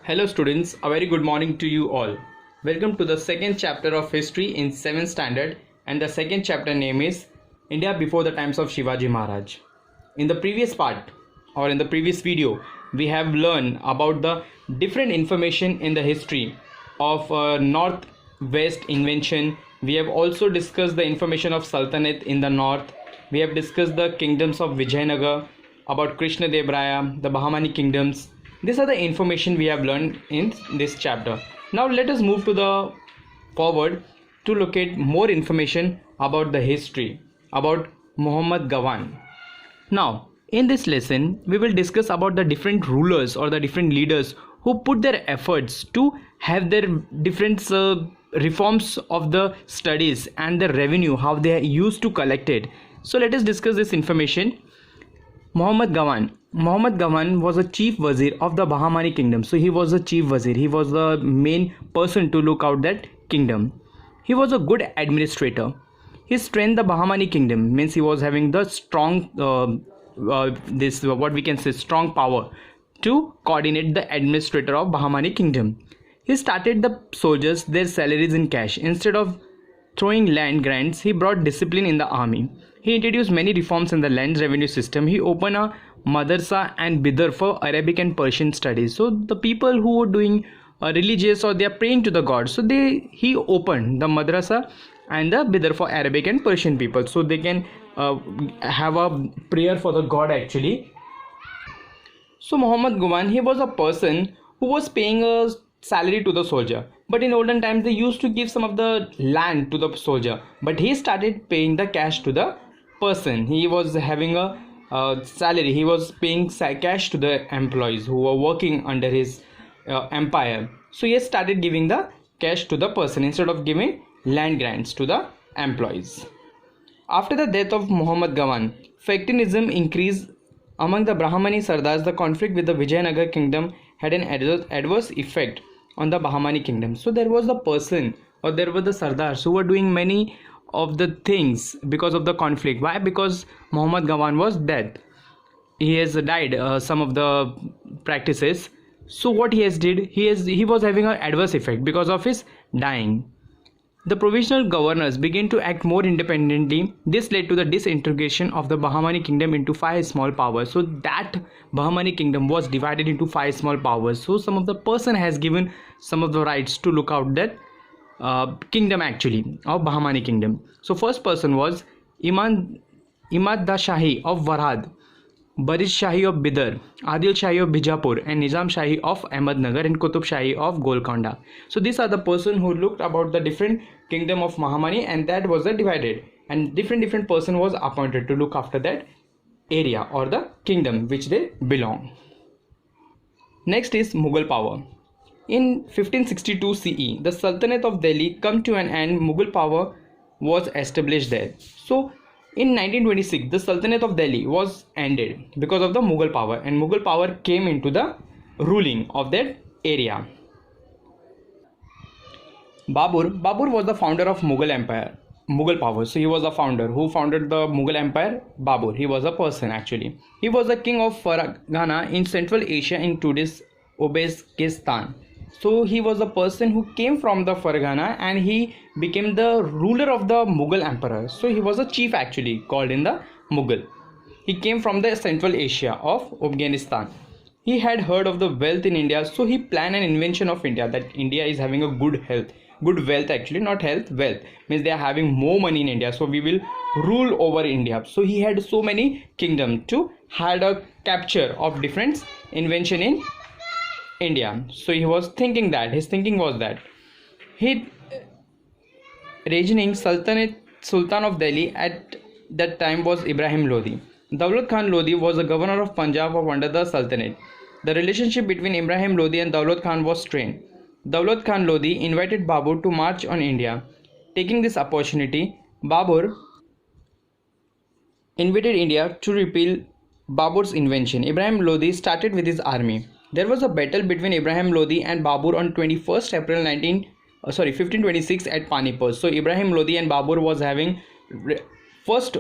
Hello students, a very good morning to you all. Welcome to the second chapter of history in 7th standard, and the second chapter name is India before the times of Shivaji Maharaj. In the previous part or in the previous video, we have learned about the different information in the history of north-west invention. We have also discussed the information of Sultanate in the north. We have discussed the kingdoms of Vijayanagar, about Krishna Dev Raya, the Bahmani kingdoms. These are the information we have learned in this chapter. Now let us move to the forward to look at more information about the history about Muhammad Gawan. Now in this lesson we will discuss about the different rulers or the different leaders who put their efforts to have their different reforms of the studies and the revenue, how they used to collect it. So let us discuss this information. Muhammad Gawan was a chief wazir of the Bahmani kingdom. So he was a chief wazir. He was the main person to look out that kingdom. He was a good administrator. He strengthened the Bahmani kingdom, means he was having the strong what we can say strong power to coordinate the administrator of Bahmani kingdom. He started the soldiers their salaries in cash. Instead of throwing land grants, he brought discipline in the army. He introduced many reforms in the land revenue system. He opened a madrasa and bidar for Arabic and Persian studies. So the people who were doing religious or they are praying to the god, so he opened the madrasa and the bidar for Arabic and Persian people, so they can have a prayer for the god actually. So Muhammad Gawan, he was a person who was paying a salary to the soldier, but in olden times they used to give some of the land to the soldier, but he started paying the cash to the person. He was having a salary, he was paying cash to the employees who were working under his empire. So he started giving the cash to the person instead of giving land grants to the employees. After the death of Muhammad Gawan, factionism increased among the Brahmani Sardars. The conflict with the Vijayanagar kingdom had an adverse effect on the Bahmani kingdom. So there was a person or there were the Sardars who were doing many of the things because of the conflict. Why? Because Muhammad Gawan was dead. He has died some of the practices. So what he has did, he was having an adverse effect because of his dying. The provisional governors began to act more independently. This led to the disintegration of the Bahmani kingdom into 5 small powers. So that Bahmani kingdom was divided into 5 small powers. So some of the person has given some of the rights to look out that kingdom actually of Bahmani kingdom. So first person was Imad Da Shahi of Warhad, Baris Shahi of Bidar, Adil Shahi of Bijapur, and Nizam Shahi of Ahmednagar, and Qutub Shahi of Golconda. So these are the person who looked about the different kingdom of Bahmani, and that was divided, and different person was appointed to look after that area or the kingdom which they belong. Next is Mughal power. In 1562 CE, the Sultanate of Delhi come to an end. Mughal power was established there. So in 1926, the Sultanate of Delhi was ended because of the Mughal power, and Mughal power came into the ruling of that area. Babur was the founder of Mughal power. So he was a founder who founded the Mughal empire. Babur, he was a person actually. He was the king of Farghana in Central Asia in today's Uzbekistan. So he was a person who came from the Farghana and he became the ruler of the Mughal emperor. So he was a chief actually called in the Mughal. He came from the Central Asia of Afghanistan. He had heard of the wealth in India, so he planned an invention of India, that India is having a good wealth actually, not health, wealth means they are having more money in India, so we will rule over India. So he had so many kingdoms to had a capture of different invention in India. So he was thinking that his thinking was that he reigning Sultan of Delhi at that time was Ibrahim Lodi. Daulat Khan Lodi was the governor of Punjab under the Sultanate. The relationship between Ibrahim Lodi and Daulat Khan was strained. Daulat Khan Lodi invited Babur to march on India. Taking this opportunity, Babur invaded India to repeal Babur's invention. Ibrahim Lodi started with his army. There was a battle between Ibrahim Lodi and Babur on 21st April 1526 at Panipat. So Ibrahim Lodi and Babur was having first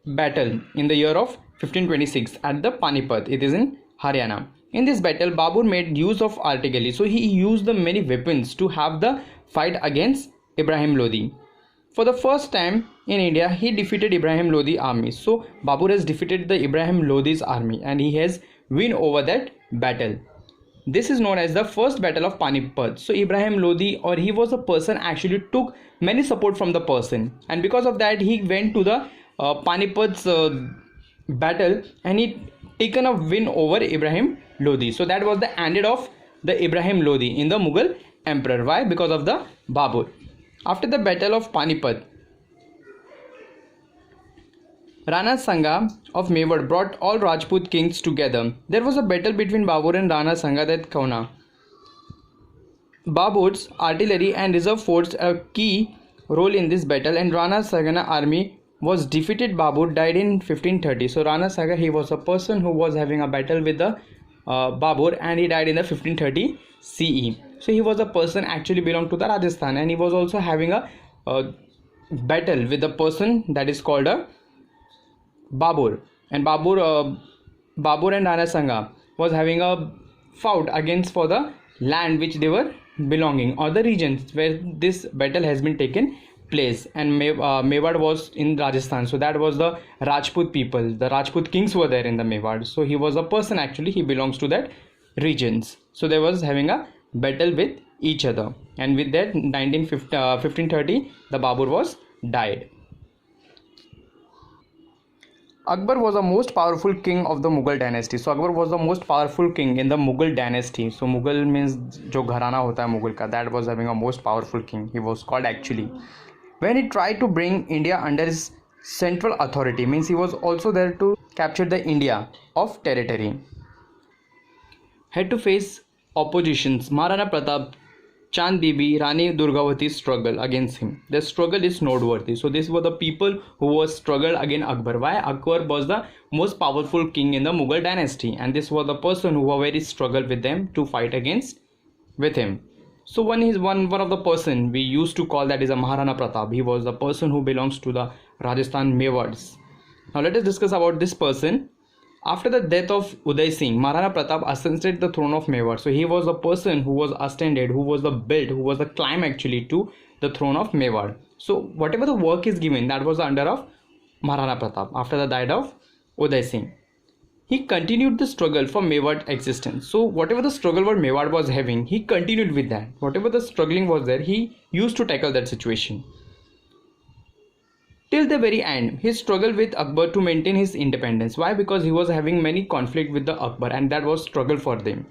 battle in the year of 1526 at the Panipat. It is in Haryana. In this battle, Babur made use of artillery, so he used the many weapons to have the fight against Ibrahim Lodi. For the first time in India, he defeated Ibrahim Lodi army. So Babur has defeated the Ibrahim Lodi's army and he has win over that battle. This is known as the first battle of Panipat. So Ibrahim Lodi, or he was a person, actually took many support from the person, and because of that he went to the Panipat's battle and he taken a win over Ibrahim Lodi. So that was the end of the Ibrahim Lodi in the Mughal emperor. Why? Because of the Babur. After the battle of Panipat, Rana Sanga of Mewar brought all Rajput kings together. There was a battle between Babur and Rana Sanga at Kauna. Babur's artillery and reserve force a key role in this battle, and Rana Sanga army was defeated. Babur died in 1530. So Rana Sanga, he was a person who was having a battle with the Babur, and he died in the 1530 CE. So he was a person actually belonged to the Rajasthan, and he was also having a battle with a person that is called a Babur. And Babur and Rana Sanga was having a fight against for the land which they were belonging, or the regions where this battle has been taken place. And Mewar was in Rajasthan, so that was the Rajput people. The Rajput kings were there in the Mewar. So he was a person actually, he belongs to that regions. So they was having a battle with each other, and with that 1530 the Babur was died. Akbar was the most powerful king of the Mughal dynasty. So Akbar was the most powerful king in the Mughal dynasty. So Mughal means जो घराना होता है मुगल का, that was having a most powerful king. He was called actually. When he tried to bring India under his central authority, means he was also there to capture the India of territory. Had to face oppositions. Maharana Pratap, Chand Bibi, Rani Durgavati struggle against him. The struggle is noteworthy. So these were the people who was struggled against Akbar. Why? Akbar was the most powerful king in the Mughal dynasty, and this was the person who were very struggled with them to fight against with him. So one of the person we used to call that is a Maharana Pratap. He was the person who belongs to the Rajasthan Mewards. Now let us discuss about this person. After the death of Uday Singh, Maharana Pratap ascended the throne of Mewar. So he was the person who was ascended, who was the built, who was the climb actually to the throne of Mewar. So whatever the work is given, that was under of Maharana Pratap after the death of Uday Singh. He continued the struggle for Mewar existence. So whatever the struggle what Mewar was having, he continued with that. Whatever the struggling was there, he used to tackle that situation. Till the very end, he struggled with Akbar to maintain his independence. Why? Because he was having many conflict with the Akbar, and that was struggle for them.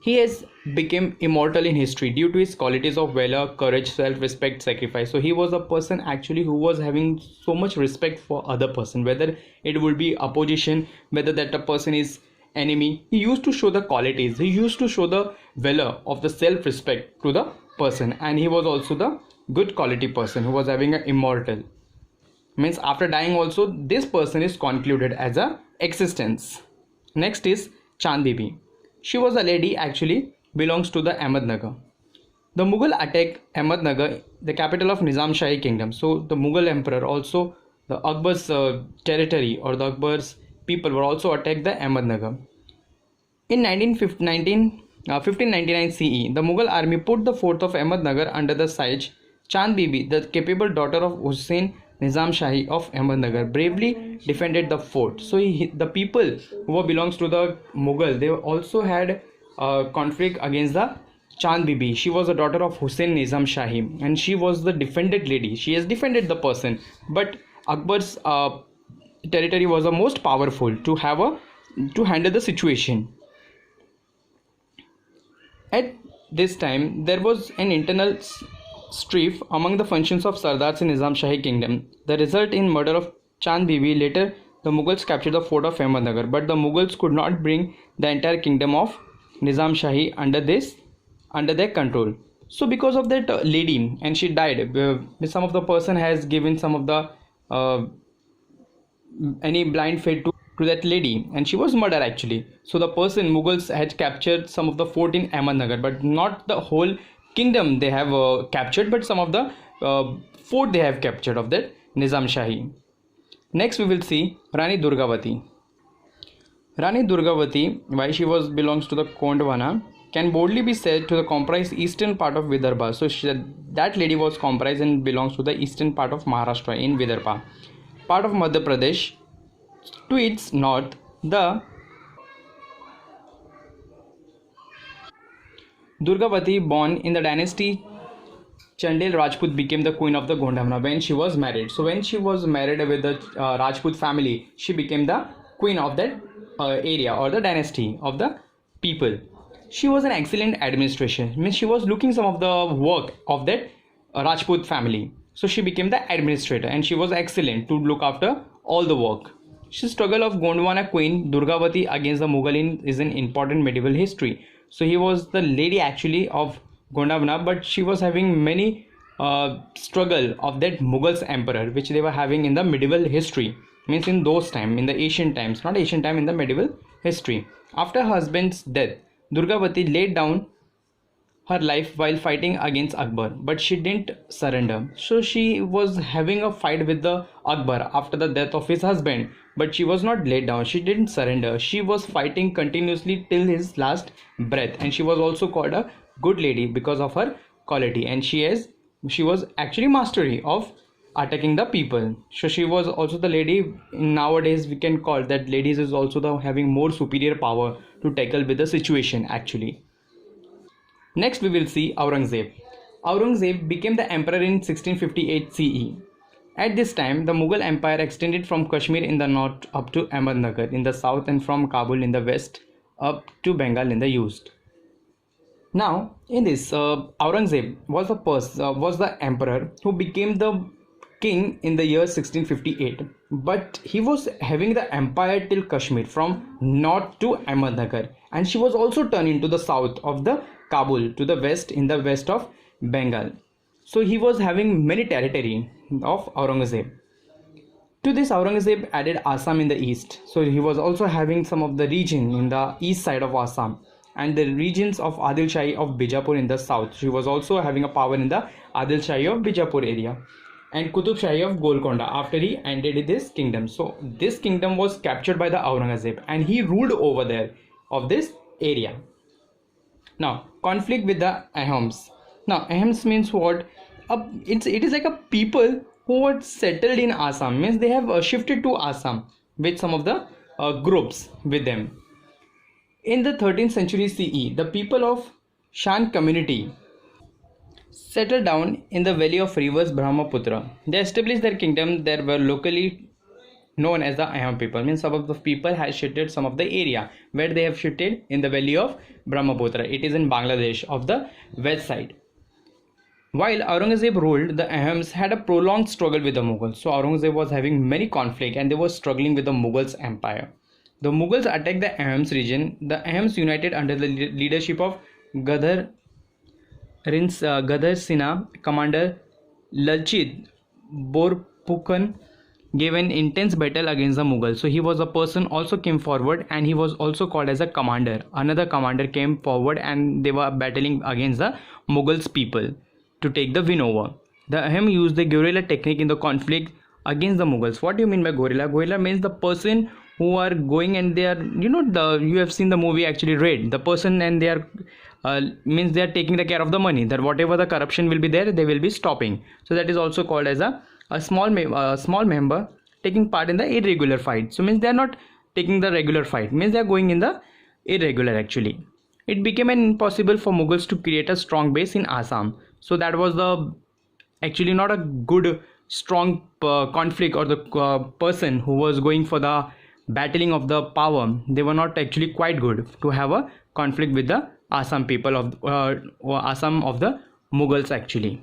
He has become immortal in history due to his qualities of valor, courage, self-respect, sacrifice. So he was a person actually who was having so much respect for other person, whether it would be opposition, whether that a person is enemy. He used to show the qualities. He used to show the valor of the self-respect to the person, and he was also the good quality person who was having an immortal. Means after dying also, this person is concluded as a existence. Next is Chand Bibi. She was a lady actually belongs to the Ahmednagar. The Mughal attacked Ahmednagar, the capital of Nizam Shahi kingdom. So the Mughal emperor also, the Akbar's territory or the Akbar's people were also attacked the Ahmednagar. In 1599 CE, the Mughal army put the fort of Ahmednagar under the siege. Chand Bibi, the capable daughter of Hussain Nizam Shahi of Ahmednagar, bravely defended the fort. So the people who belongs to the Mughal, they also had conflict against the Chand Bibi. She was the daughter of Hussain Nizam Shahi, and she was the defended lady. She has defended the person, but Akbar's territory was the most powerful to handle the situation. At this time, there was an internal strife among the functions of Sardars in Nizam Shahi kingdom. The result in murder of Chand Bibi. Later, the Mughals captured the fort of Ahmednagar, but the Mughals could not bring the entire kingdom of Nizam Shahi under their control. So because of that lady, and she died, some of the person has given some of the any blind fate to that lady, and she was murdered actually. So the person Mughals had captured some of the fort in Ahmednagar, but not the whole kingdom they have captured, but some of the fort they have captured of that Nizam Shahi. Next we will see Rani Durgavati. Rani Durgavati, why she was belongs to the Gondwana, can boldly be said to the comprise eastern part of Vidarbha. So that lady was comprised and belongs to the eastern part of Maharashtra in Vidarbha, part of Madhya Pradesh. To its north, the Durgavati, born in the dynasty Chandel Rajput, became the queen of the Gondwana when she was married. So when she was married with the Rajput family, she became the queen of that area or the dynasty of the people. She was an excellent administration. Means she was looking some of the work of that Rajput family. So she became the administrator and she was excellent to look after all the work. She struggle of Gondwana queen Durgavati against the Mughal is an important medieval history. So he was the lady actually of Gondwana, but she was having many struggle of that Mughals emperor, which they were having in the medieval history. Means in those time, in the ancient times, not ancient time, in the medieval history. After her husband's death, Durgavati laid down her life while fighting against Akbar, but she didn't surrender. So she was having a fight with the Akbar after the death of his husband, but she was not laid down. She didn't surrender. She was fighting continuously till his last breath, and she was also called a good lady because of her quality, and she was actually mastery of attacking the people. So she was also the lady. Nowadays we can call that ladies is also the having more superior power to tackle with the situation actually. Next we will see Aurangzeb. Aurangzeb became the emperor in 1658 CE. At this time, the Mughal Empire extended from Kashmir in the north up to Ahmednagar in the south and from Kabul in the west up to Bengal in the east. Now, in this, Aurangzeb was the emperor who became the king in the year 1658. But he was having the empire till Kashmir from north to Ahmednagar, and she was also turned into the south of the Kabul to the west in the west of Bengal. So he was having many territory of Aurangzeb. To this, Aurangzeb added Assam in the east. So he was also having some of the region in the east side of Assam and the regions of Adil Shahi of Bijapur in the south. She was also having a power in the Adil Shahi of Bijapur area and Qutub Shahi of Golconda after he ended this kingdom. So this kingdom was captured by the Aurangzeb and he ruled over there of this area. Now, conflict with the Ahams. Now, Ahams means what? It is like a people who were settled in Assam. Means they have shifted to Assam with some of the groups with them. In the 13th century CE, the people of Shan community settled down in the valley of rivers Brahmaputra. They established their kingdom. There were locally known as the Aham people. Means some of the people had shifted some of the area where they have shifted in the valley of Brahmaputra. It is in Bangladesh of the west side. While Aurangzeb ruled, the Ahams had a prolonged struggle with the Mughals. So Aurangzeb was having many conflict and they were struggling with the Mughals empire. The Mughals attacked the Ahams region. The Ahams united under the leadership of Gadhar Sinha. Commander Lalchit Borpukhan gave an intense battle against the Mughals. So he was a person also came forward and he was also called as a commander. Another commander came forward and they were battling against the Mughals people to take the win over. The Aham used the guerrilla technique in the conflict against the Mughals. What do you mean by guerrilla? Guerrilla means the person who are going and they are, you have seen the movie actually Raid. The person and they are means they are taking the care of the money, that whatever the corruption will be there, they will be stopping. So that is also called as a small member taking part in the irregular fight. So means they are not taking the regular fight, means they are going in the irregular actually. It became impossible for Mughals to create a strong base in Assam. So that was the actually not a good strong conflict, or the person who was going for the battling of the power, they were not actually quite good to have a conflict with the Assam people of Assam of the Mughals actually.